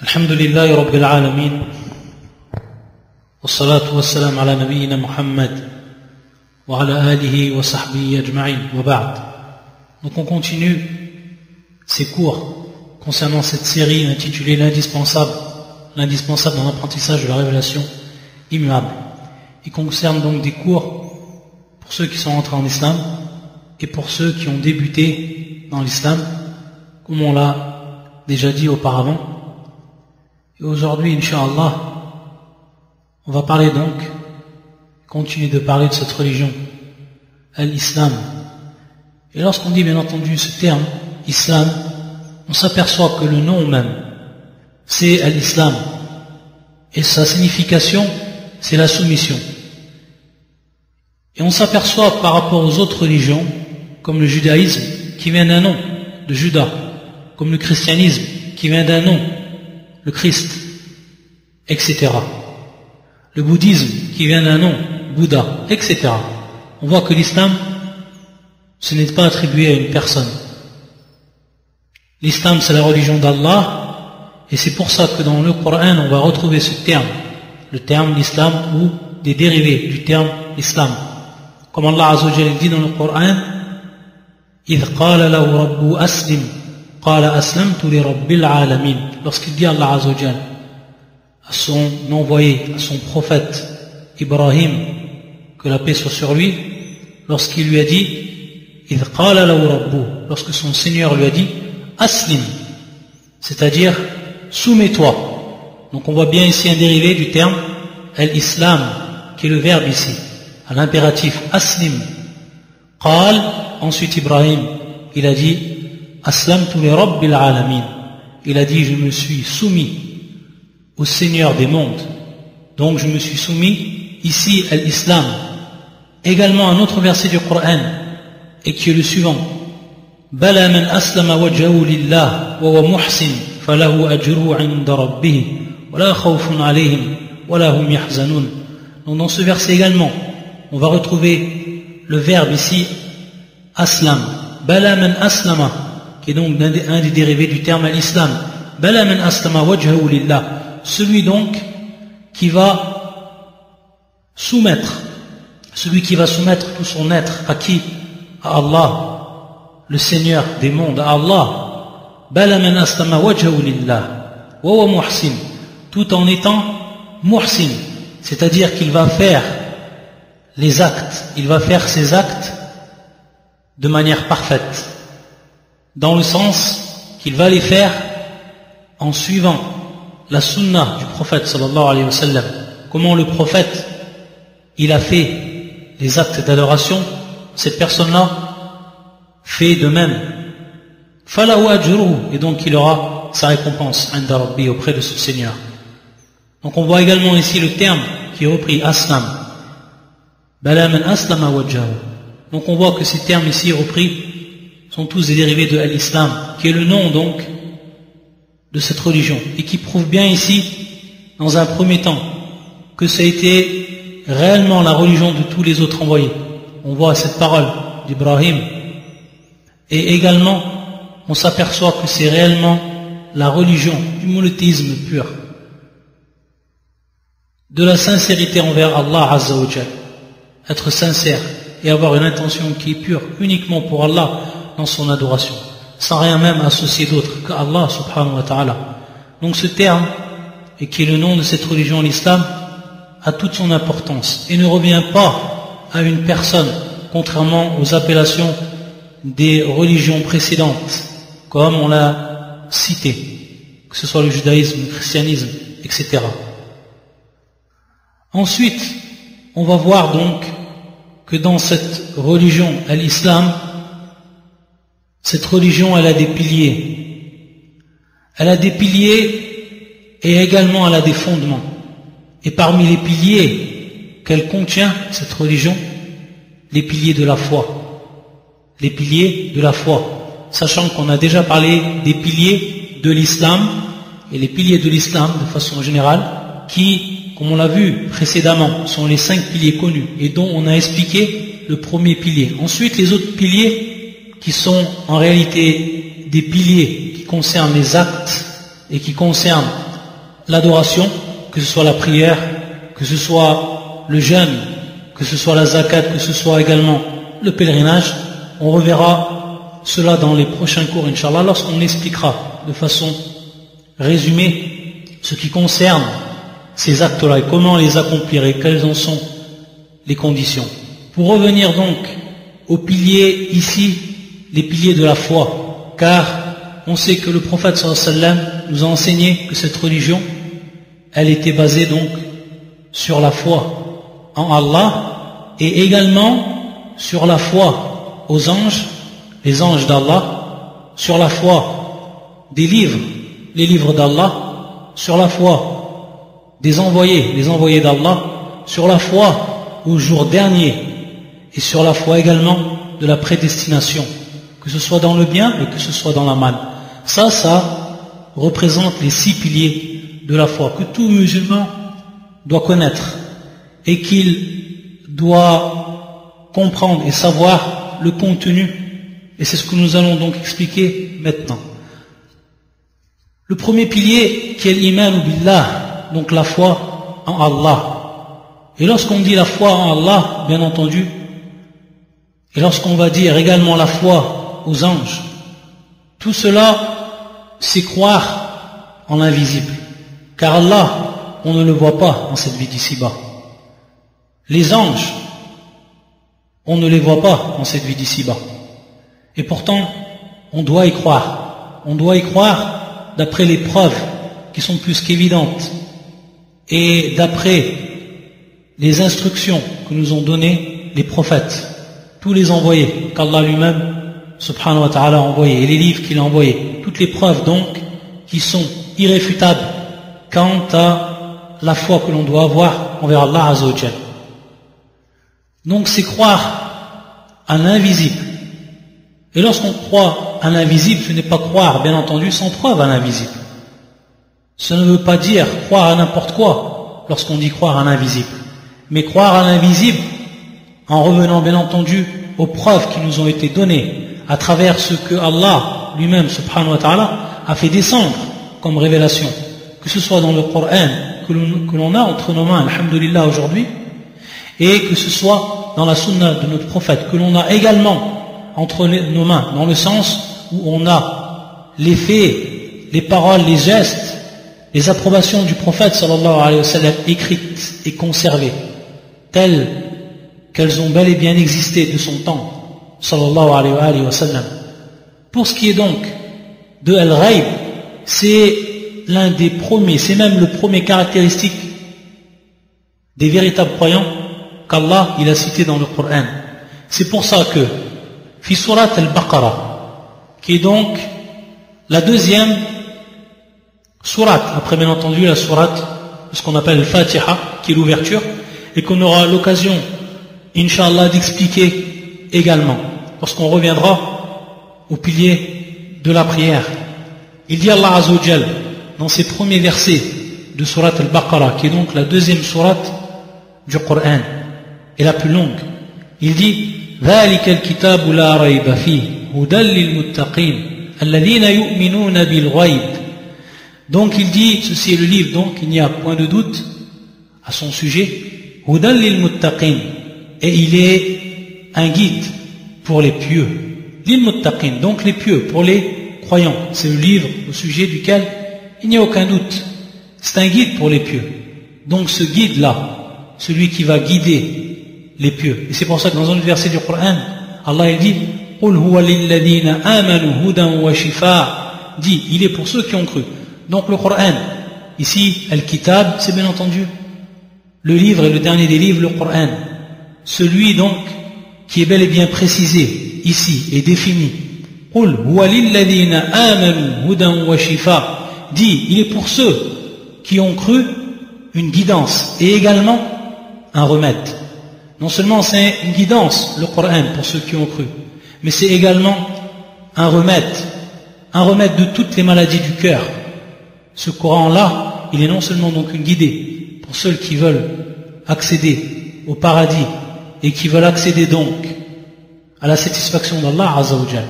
الحمد لله رب العالمين والصلاة والسلام على نبينا محمد وعلى آله وصحبه أجمعين وبعد. Donc on continue ces cours concernant cette série intitulée l'indispensable dans l'apprentissage de la révélation immuable. Il concerne donc des cours pour ceux qui sont entrés en islam et pour ceux qui ont débuté dans l'islam, comme on l'a déjà dit auparavant. Et aujourd'hui, Inch'Allah, on va parler donc, continuer de parler de cette religion, l'islam. Et lorsqu'on dit bien entendu ce terme, islam, on s'aperçoit que le nom même, c'est l'islam. Et sa signification, c'est la soumission. Et on s'aperçoit par rapport aux autres religions, comme le judaïsme, qui vient d'un nom, de Judas, comme le christianisme, qui vient d'un nom, le Christ, etc. Le bouddhisme qui vient d'un nom, Bouddha, etc. On voit que l'islam, ce n'est pas attribué à une personne. L'islam, c'est la religion d'Allah, et c'est pour ça que dans le Coran, on va retrouver ce terme, le terme l'islam ou des dérivés du terme islam. Comme Allah Azza wa Jalla dit dans le Coran, إِذْ قَالَ لَهُ رَبُّ أَسْلِمْ قَالَ أَسْلَمْتُ لِرَبِّ الْعَالَمِينَ. Lorsqu'il dit Allah Azza wa Jalla à son envoyé, à son prophète Ibrahim, que la paix soit sur lui, lorsqu'il lui a dit إِذْ قَالَ لَهُ رَبُّ, lorsque son Seigneur lui a dit Aslim, c'est-à-dire soumets-toi. Donc on voit bien ici un dérivé du terme al-islam, qui est le verbe ici, à l'impératif Aslim. Qal, ensuite Ibrahim, il a dit Aslamtu li rabbil alamin. Il a dit je me suis soumis au Seigneur des mondes. Donc je me suis soumis ici à l'islam. Également un autre verset du Coran, et qui est le suivant. Bala man aslama wajhahu lillah wa huwa muhsin falahu ajruhu 'inda rabbih wa la khawfun 'alayhim wa la hum yahzanun. Donc dans ce verset également, on va retrouver le verbe ici aslam. Bala man aslama, qui est donc un des dérivés du terme al-islam. Bala man aslama wajhahu lillah, celui donc qui va soumettre, tout son être à qui? À Allah, le Seigneur des mondes, à Allah. Bala man aslama wajhahu lillah wa huwa muhsin, tout en étant muhsin, c'est-à-dire qu'il va faire les actes, il va faire ses actes de manière parfaite, dans le sens qu'il va les faire en suivant la sunna du prophète sallallahu alayhi wa sallam. Comment le prophète il a fait les actes d'adoration, cette personne-là fait de même. Falahu ajruhu, et donc il aura sa récompense inda rabbi, auprès de son Seigneur. Donc on voit également ici le terme qui est repris aslam. Bala man aslama wajhahu. Donc on voit que ces termes ici repris sont tous des dérivés de l'islam, qui est le nom donc de cette religion, et qui prouve bien ici, dans un premier temps, que ça a été réellement la religion de tous les autres envoyés. On voit cette parole d'Ibrahim, et également on s'aperçoit que c'est réellement la religion du monothéisme pur, de la sincérité envers Allah Azza wa Jalla, être sincère et avoir une intention qui est pure uniquement pour Allah dans son adoration, sans rien même associer d'autre qu'à Allah subhanahu wa ta'ala. Donc ce terme, et qui est le nom de cette religion, l'islam, a toute son importance et ne revient pas à une personne, contrairement aux appellations des religions précédentes, comme on l'a cité, que ce soit le judaïsme, le christianisme, etc. Ensuite, on va voir donc que dans cette religion, l'islam, cette religion, elle a des piliers. Elle a des piliers et également elle a des fondements. Et parmi les piliers qu'elle contient, cette religion, les piliers de la foi. Les piliers de la foi. Sachant qu'on a déjà parlé des piliers de l'islam, et les piliers de l'islam, de façon générale, qui, comme on l'a vu précédemment, sont les 5 piliers connus, et dont on a expliqué le premier pilier. Ensuite, les autres piliers, qui sont en réalité des piliers qui concernent les actes et qui concernent l'adoration, que ce soit la prière, que ce soit le jeûne, que ce soit la zakat, que ce soit également le pèlerinage. On reverra cela dans les prochains cours, Inch'Allah, lorsqu'on expliquera de façon résumée ce qui concerne ces actes-là et comment les accomplir et quelles en sont les conditions. Pour revenir donc aux piliers ici, les piliers de la foi, car on sait que le prophète sallallahu alayhi wa sallam nous a enseigné que cette religion, elle était basée donc sur la foi en Allah et également sur la foi aux anges, les anges d'Allah, sur la foi des livres, les livres d'Allah, sur la foi des envoyés, les envoyés d'Allah, sur la foi au jour dernier et sur la foi également de la prédestination, que ce soit dans le bien et que ce soit dans la mal. Ça représente les 6 piliers de la foi que tout musulman doit connaître et qu'il doit comprendre et savoir le contenu, et c'est ce que nous allons donc expliquer maintenant. Le premier pilier qui est l'iman billah, donc la foi en Allah. Et lorsqu'on dit la foi en Allah, bien entendu, et lorsqu'on va dire également la foi aux anges, tout cela c'est croire en l'invisible, car Allah, on ne le voit pas dans cette vie d'ici-bas. Les anges, on ne les voit pas dans cette vie d'ici-bas. Et pourtant, on doit y croire. On doit y croire d'après les preuves qui sont plus qu'évidentes et d'après les instructions que nous ont données les prophètes, tous les envoyés qu'Allah lui-même subhanahu wa ta'ala a envoyés, et les livres qu'il a envoyés, toutes les preuves donc qui sont irréfutables quant à la foi que l'on doit avoir envers Allah Azza wa Jal. Donc c'est croire à l'invisible. Et lorsqu'on croit à l'invisible, ce n'est pas croire, bien entendu, sans preuve à l'invisible. Ça ne veut pas dire croire à n'importe quoi lorsqu'on dit croire à l'invisible, mais croire à l'invisible en revenant bien entendu aux preuves qui nous ont été données à travers ce que Allah lui-même subhanahu wa ta'ala a fait descendre comme révélation, que ce soit dans le Coran que l'on a entre nos mains, alhamdulillah, aujourd'hui, et que ce soit dans la sunna de notre prophète que l'on a également entre nos mains, dans le sens où on a les faits, les paroles, les gestes, les approbations du prophète sallallahu alayhi wa sallam écrites et conservées telles qu'elles ont bel et bien existé de son temps sallallahu alayhi wa sallam. Pour ce qui est donc de Al-Ghaib, c'est l'un des premiers, c'est même le premier caractéristique des véritables croyants qu'Allah il a cité dans le Coran. C'est pour ça que fi surat al-Baqarah, qui est donc la deuxième sourate, après bien entendu la sourate, ce qu'on appelle le Fatiha, qui est l'ouverture, et qu'on aura l'occasion, Inch'Allah, d'expliquer également, lorsqu'on reviendra au pilier de la prière. Il dit Allah Azza wa Jal, dans ses premiers versets de surat al-Baqarah, qui est donc la deuxième sourate du Coran, et la plus longue, il dit ذلك الكتاب لا ريب فيه هدى للمتقين الذين يؤمنون بالغيب. Donc il dit, ceci est le livre, donc il n'y a point de doute à son sujet, هدى للمتقين, et il est un guide pour les pieux, للمتقين, donc les pieux, pour les croyants. C'est le livre au sujet duquel il n'y a aucun doute, c'est un guide pour les pieux. Donc ce guide là, celui qui va guider les pieux, et c'est pour ça que dans un verset du Coran, Allah il dit قُلْ هُوَ لِلَّذِينَ آمَنُوا هُدًى وَشِفَاءً, dit, il est pour ceux qui ont cru. Donc le Coran, ici, Al-Kitab, c'est bien entendu le livre et le dernier des livres, le Coran. Celui donc qui est bel et bien précisé ici et défini. قُلْ هُوَ لِلَّذِينَ آمَنُوا هُدًى وَشِفَاءً, dit, il est pour ceux qui ont cru une guidance et également un remède. Non seulement c'est une guidance, le Coran, pour ceux qui ont cru, mais c'est également un remède de toutes les maladies du cœur. Ce Coran-là, il est non seulement donc une guidée pour ceux qui veulent accéder au paradis et qui veulent accéder donc à la satisfaction d'Allah Azza wa Jal,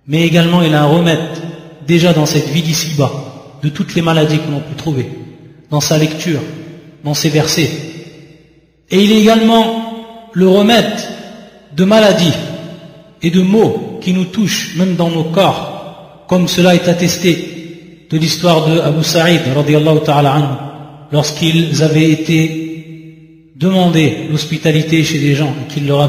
mais également il a un remède déjà dans cette vie d'ici-bas, de toutes les maladies que l'on peut trouver dans sa lecture, dans ses versets. Et il est également le remède de maladies et de maux qui nous touchent même dans nos corps, comme cela est attesté de l'histoire de Abu Sa'id radiyallahu ta'ala anhu, lorsqu'ils avaient été demander l'hospitalité chez des gens et qu'il leur